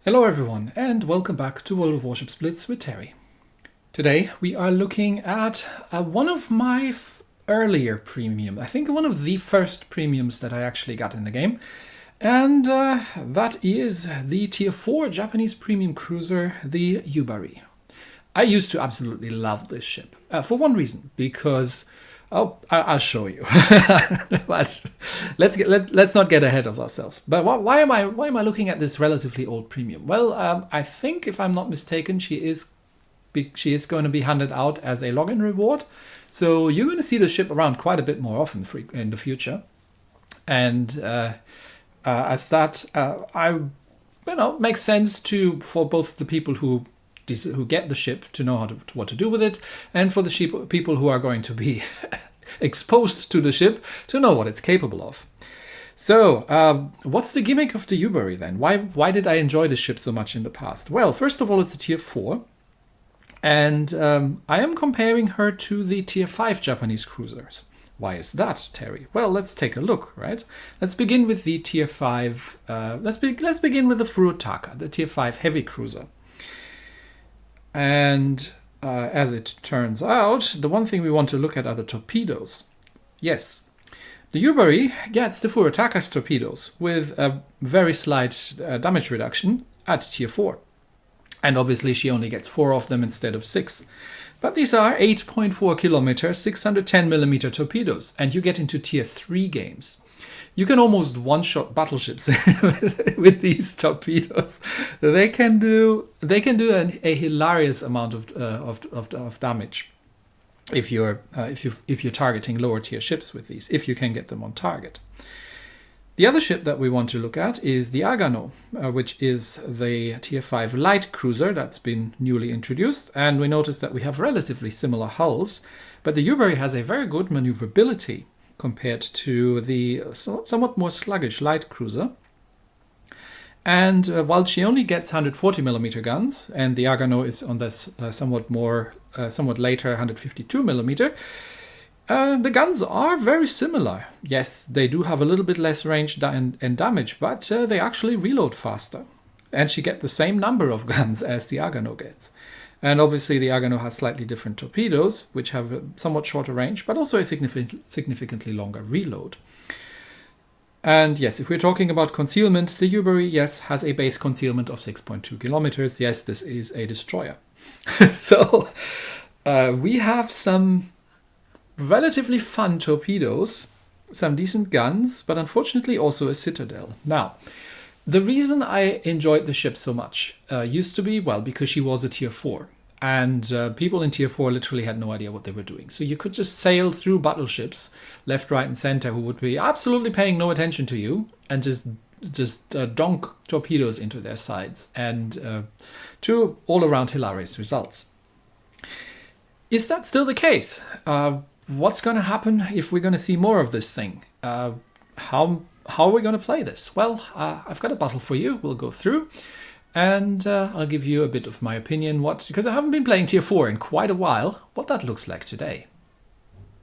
Hello everyone and welcome back to World of Warships Blitz with Terry. Today we are looking at one of my earlier premium, I think one of the first premiums that I actually got in the game. And that is the Tier 4 Japanese premium cruiser, the Yubari. I used to absolutely love this ship for one reason, because I'll show you. But let's not get ahead of ourselves. But why am I looking at this relatively old premium? Well, I think if I'm not mistaken, she is going to be handed out as a login reward. So you're going to see the ship around quite a bit more often in the future. And as that, makes sense for both the people who get the ship to know what to do with it, and for the people who are going to be exposed to the ship to know what it's capable of. So, what's the gimmick of the Yubari then? Why did I enjoy this ship so much in the past? Well, first of all, it's a Tier 4, and I am comparing her to the Tier 5 Japanese cruisers. Why is that, Terry? Well, let's take a look, right? Let's begin with the Tier 5. Let's begin with the Furutaka, the Tier 5 heavy cruiser. And as it turns out, the one thing we want to look at are the torpedoes. Yes, the Yubari gets the Furutaka's torpedoes with a very slight damage reduction at Tier 4. And obviously she only gets 4 of them instead of 6. But these are 8.4 kilometer, 610 millimeter torpedoes, and you get into Tier 3 games. You can almost one-shot battleships with these torpedoes. They can do a hilarious amount of damage if you're targeting lower tier ships with these, if you can get them on target. The other ship that we want to look at is the Agano, which is the Tier 5 light cruiser that's been newly introduced, and we notice that we have relatively similar hulls, but the Yubari has a very good maneuverability compared to the somewhat more sluggish light cruiser. And while she only gets 140 millimeter guns, and the Agano is on this somewhat later 152 millimeter, the guns are very similar. Yes, they do have a little bit less range and damage, but they actually reload faster. And she gets the same number of guns as the Agano gets. And obviously the Agano has slightly different torpedoes, which have a somewhat shorter range, but also a significantly longer reload. And yes, if we're talking about concealment, the Yubari, yes, has a base concealment of 6.2 kilometers. Yes, this is a destroyer. So we have some relatively fun torpedoes, some decent guns, but unfortunately also a citadel. Now, the reason I enjoyed the ship so much used to be, well, because she was a Tier 4. And people in Tier 4 literally had no idea what they were doing. So you could just sail through battleships, left, right, and center, who would be absolutely paying no attention to you, and just donk torpedoes into their sides, and to all-around hilarious results. Is that still the case? What's going to happen if we're going to see more of this thing? How are we going to play this? Well, I've got a battle for you. We'll go through, and I'll give you a bit of my opinion, because I haven't been playing Tier 4 in quite a while, what that looks like today.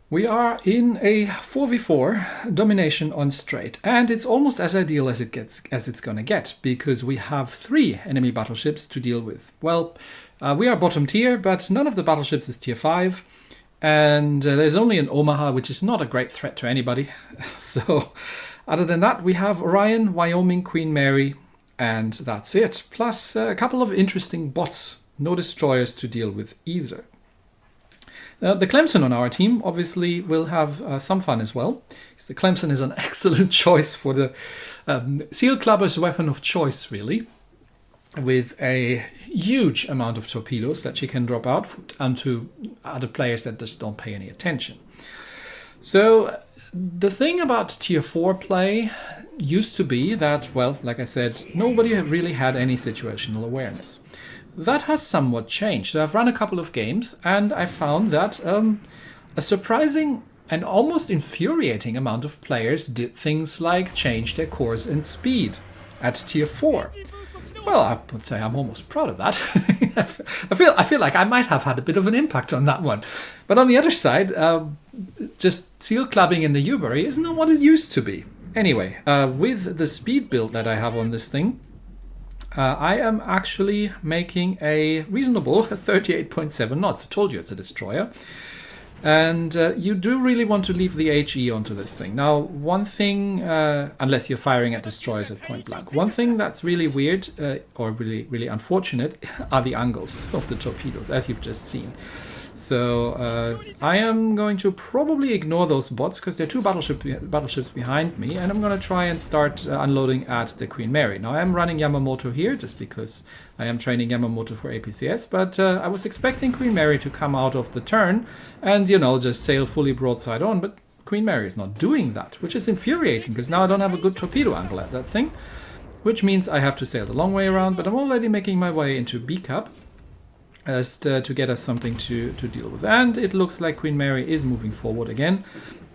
We are in a 4v4 domination on straight, and it's almost as ideal as it's going to get, because we have 3 enemy battleships to deal with. Well, we are bottom tier, but none of the battleships is Tier 5. And there's only an Omaha, which is not a great threat to anybody. So other than that, we have Orion, Wyoming, Queen Mary, and that's it. Plus a couple of interesting bots, no destroyers to deal with either. The Clemson on our team obviously will have some fun as well. The Clemson is an excellent choice for the Seal Clubber's weapon of choice, really, with a huge amount of torpedoes that she can drop out onto other players that just don't pay any attention. So the thing about Tier 4 play used to be that, well, like I said, nobody really had any situational awareness. That has somewhat changed. So I've run a couple of games, and I found that a surprising and almost infuriating amount of players did things like change their course and speed at Tier 4. Well, I would say I'm almost proud of that. I feel like I might have had a bit of an impact on that one. But on the other side, just seal clubbing in the Yubari is not what it used to be. Anyway, with the speed build that I have on this thing, I am actually making a reasonable 38.7 knots. I told you it's a destroyer. And you do really want to leave the HE onto this thing. Now, one thing, unless you're firing at destroyers at point blank, one thing that's really weird or really unfortunate are the angles of the torpedoes, as you've just seen. So I am going to probably ignore those bots because there are two battleships behind me, and I'm going to try and start unloading at the Queen Mary. Now I am running Yamamoto here just because I am training Yamamoto for APCS, but I was expecting Queen Mary to come out of the turn and, you know, just sail fully broadside on, but Queen Mary is not doing that, which is infuriating because now I don't have a good torpedo angle at that thing, which means I have to sail the long way around, but I'm already making my way into B-Cup. To get us something to deal with. And it looks like Queen Mary is moving forward again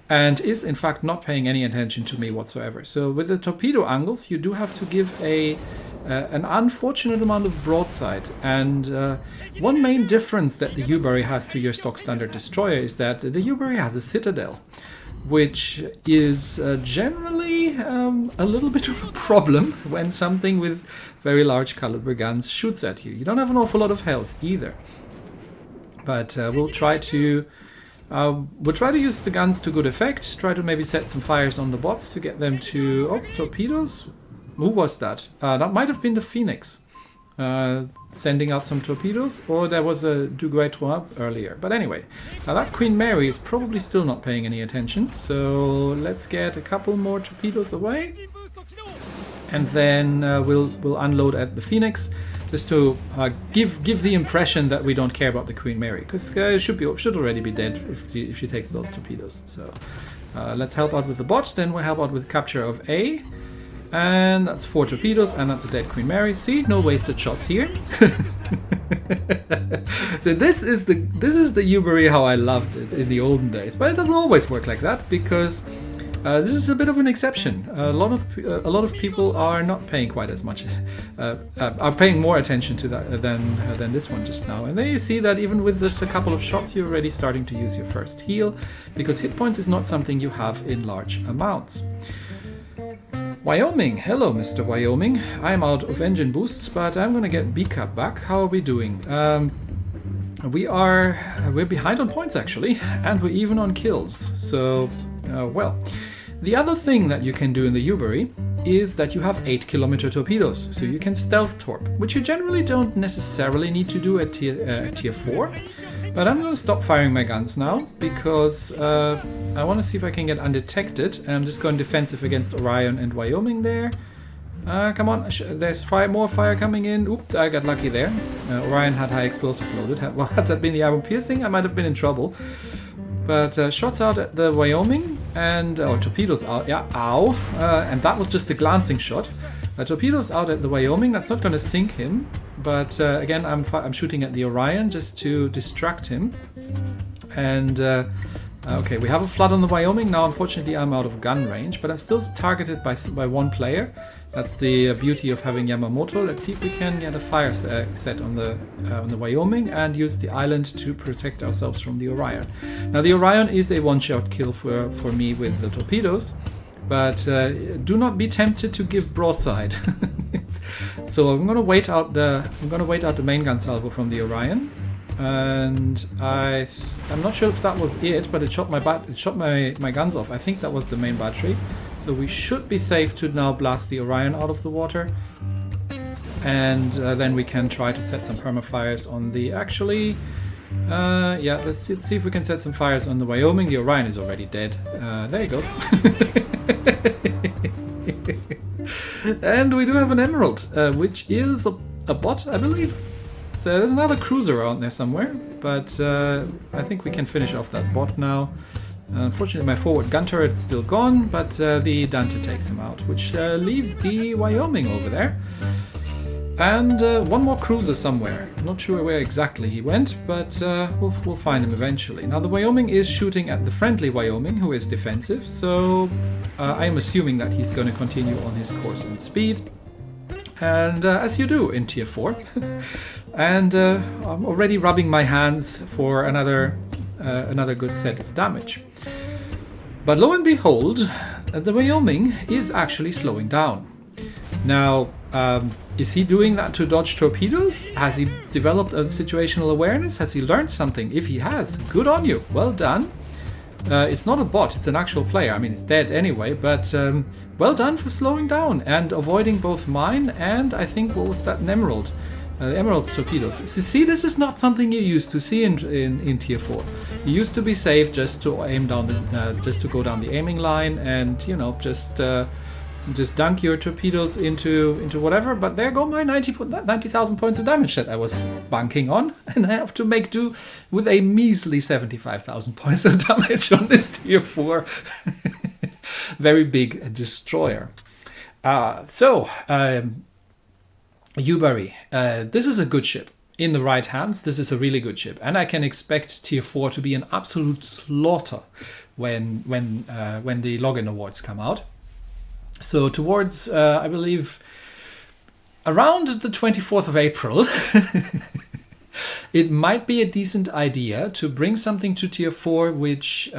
and is in fact not paying any attention to me whatsoever. So with the torpedo angles you do have to give an unfortunate amount of broadside, and one main difference that the Yubari has to your stock standard destroyer is that the Yubari has a citadel, which is generally a little bit of a problem when something with very large caliber guns shoots at you. You don't have an awful lot of health either, but we'll try to use the guns to good effect. Try to maybe set some fires on the bots to get them to torpedoes. Who was that? That might have been the Phoenix. Sending out some torpedoes, or there was a Duguay-Trois earlier. But anyway, that Queen Mary is probably still not paying any attention, so let's get a couple more torpedoes away, and then we'll unload at the Phoenix, just to give the impression that we don't care about the Queen Mary, because it should already be dead if she takes those torpedoes. So let's help out with the bot, then we'll help out with capture of A. And that's 4 torpedoes, and that's a dead Queen Mary. See, no wasted shots here. So this is the Yubari how I loved it in the olden days, but it doesn't always work like that because this is a bit of an exception. A lot of people are not paying quite as much, are paying more attention to that than this one just now. And there you see that even with just a couple of shots, you're already starting to use your first heal, because hit points is not something you have in large amounts. Wyoming, hello Mr. Wyoming. I'm out of engine boosts, but I'm gonna get B-Cup back. How are we doing? We're behind on points actually, and we're even on kills. So, well. The other thing that you can do in the Yubari is that you have 8-kilometer torpedoes, so you can stealth torp, which you generally don't necessarily need to do at tier 4. But I'm going to stop firing my guns now, because I want to see if I can get undetected, and I'm just going defensive against Orion and Wyoming there. Come on, there's more fire coming in. Oops, I got lucky there. Orion had high explosive loaded. Well, had that been the armor piercing, I might have been in trouble. But shots out at the Wyoming, and torpedoes out. Yeah, ow. And that was just a glancing shot. Torpedoes out at the Wyoming. That's not going to sink him. But again, I'm shooting at the Orion just to distract him. And okay, we have a flood on the Wyoming. Now, unfortunately, I'm out of gun range, but I'm still targeted by one player. That's the beauty of having Yamamoto. Let's see if we can get a fire set on the Wyoming and use the island to protect ourselves from the Orion. Now, the Orion is a one-shot kill for me with the torpedoes, but do not be tempted to give broadside. So I'm going to wait out the main gun salvo from the Orion, and I'm not sure if that was it, but it shot my guns off. I think that was the main battery. So we should be safe to now blast the Orion out of the water, and then we can try to set some permafires on the yeah, let's see if we can set some fires on the Wyoming. The Orion is already dead. There he goes. And we do have an Emerald, which is a bot, I believe. So there's another cruiser around there somewhere, but I think we can finish off that bot now. Unfortunately, my forward gun turret's still gone, but the Dante takes him out, which leaves the Wyoming over there. And one more cruiser somewhere. Not sure where exactly he went, but we'll find him eventually. Now, the Wyoming is shooting at the friendly Wyoming, who is defensive, so I'm assuming that he's going to continue on his course and speed. And as you do in Tier 4. And I'm already rubbing my hands for another good set of damage. But lo and behold, the Wyoming is actually slowing down. Now, Is he doing that to dodge torpedoes? Has he developed a situational awareness? Has he learned something? If he has, good on you. Well done. It's not a bot, it's an actual player. I mean, it's dead anyway, but well done for slowing down and avoiding both mine and I think, what was that, an emerald? Emerald's torpedoes. See, this is not something you used to see in Tier 4. You used to be safe just to aim down just to go down the aiming line and, you know, just dunk your torpedoes into whatever. But there go my 90,000 points of damage that I was banking on, and I have to make do with a measly 75,000 points of damage on this Tier 4 very big destroyer. Yubari, this is a good ship. In the right hands, this is a really good ship, and I can expect Tier 4 to be an absolute slaughter when the login awards come out. So towards, I believe, around the 24th of April, it might be a decent idea to bring something to Tier 4 which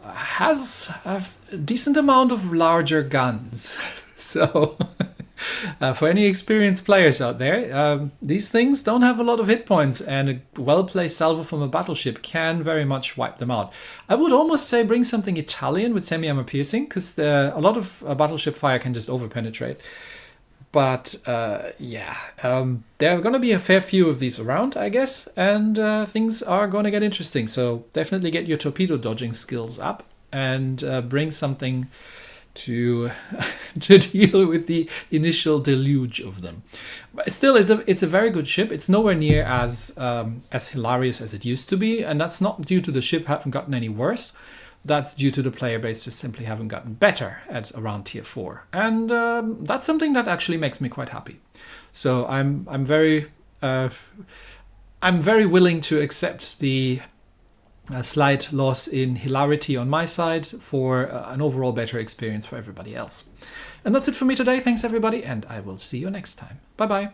has a decent amount of larger guns. So for any experienced players out there, these things don't have a lot of hit points, and a well-placed salvo from a battleship can very much wipe them out. I would almost say bring something Italian with semi-armor piercing, because a lot of battleship fire can just over-penetrate. But yeah, there are going to be a fair few of these around, I guess, and things are going to get interesting. So definitely get your torpedo dodging skills up and bring something to deal with the initial deluge of them. But still, it's a very good ship. It's nowhere near as hilarious as it used to be, and that's not due to the ship having gotten any worse. That's due to the player base just simply having gotten better at around Tier 4, and that's something that actually makes me quite happy. So I'm very willing to accept the a slight loss in hilarity on my side for an overall better experience for everybody else. And that's it for me today. Thanks everybody, and I will see you next time. Bye bye.